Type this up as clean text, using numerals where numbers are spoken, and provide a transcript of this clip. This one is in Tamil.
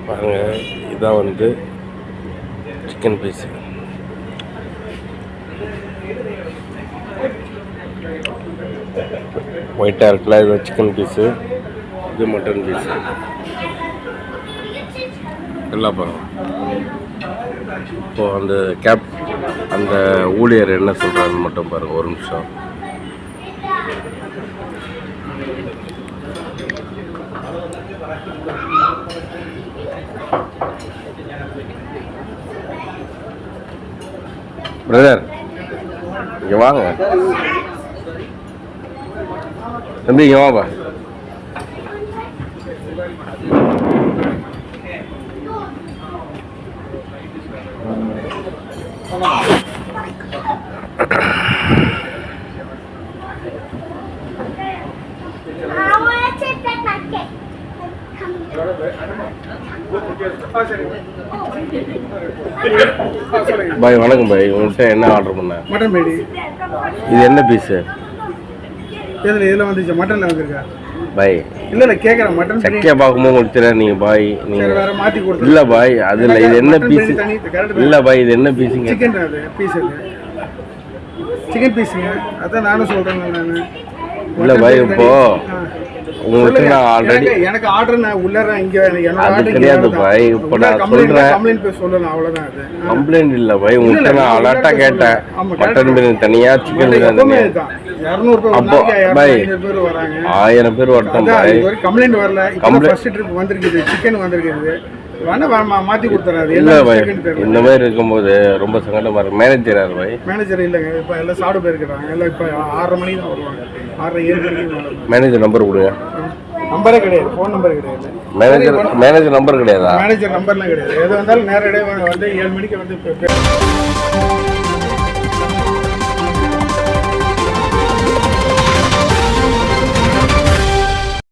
பாருங்க, இதான் வந்து சிக்கன் பீஸ். ஒயிட்டாக இருக்குல்ல, இது சிக்கன் பீஸு, இது மட்டன் பீஸு. எல்லாம் பாருங்க. இப்போது அந்த ஊழியர் என்ன சொல்கிறாருன்னு மட்டும் பாருங்கள், ஒரு நிமிஷம். பிரதர், இங்கே வாங்க தம்பி, இங்கே வாப்பா. பாய் வணக்கம் பாய், உங்கள்கிட்ட என்ன ஆர்டர் பண்ண? மட்டன் பிரியாணி. இது என்ன பீஸு? இதில் வந்துச்சு, மட்டனில் வந்துருக்கா பாய்? இல்லை கேட்குறேன், மட்டன் சக்கையாக பார்க்கும்போது உங்களுக்கு தெரியாது நீங்கள் பாய், நீங்கள் வேறு மாற்றி கொடுத்து. இல்லை பாய், அதில் இது என்ன பீஸு? இல்லை பாய், இது என்ன பீஸுங்க? சிக்கன் அது பீஸ், அது சிக்கன் பீஸுங்க. அதான் நானும் சொல்கிறேன். நான் இல்லை பாய், இப்போது உங்களுக்கு நான் ஆல்ரெடி எனக்கு ஆர்டர் நான் உள்ளறேன். இங்கே அது கிடையாது பாய், இப்போ நான் சொல்கிறேன். கம்ப்ளைண்ட் போய் சொல்லணும், அவ்வளோதான். அது கம்ப்ளைண்ட் இல்லை பாய், உங்கள்கிட்ட நான் அலர்ட்டாக கேட்டேன். மட்டன் பிரியாணி தனியாக, சிக்கன் பிரியாணி தனியாக. 200 அப்போ பாய், 1000 பேர் வரட்டும் பாய். கம்ப்ளைண்ட் வரல. ஃபர்ஸ்ட் ட்ரிப் வந்திருக்குது, சிக்கன் வந்திருக்குது. வேணா மாற்றி கொடுத்துறாரு. இல்லை பாய், இந்த மாதிரி இருக்கும்போது ரொம்ப சங்கடமாக இருக்கு. மேனேஜர் யார் பாய்? மேனேஜர் இல்லைங்க, இப்போ எல்லாம் சாப்பிட போயிருக்கிறாங்க. எல்லாம் இப்போ 6:30 மணிக்கு தான் வருவாங்க. 6:30 7 மணிக்கு. மேனேஜர் நம்பர் கொடுங்க. நம்பரே கிடையாது, ஃபோன் நம்பர் கிடையாது. மேனேஜர் நம்பர் கிடையாதா? மேனேஜர் நம்பர்லாம் கிடையாது. எது வந்தாலும் நேரடியாக வந்து 7 மணிக்கு வந்து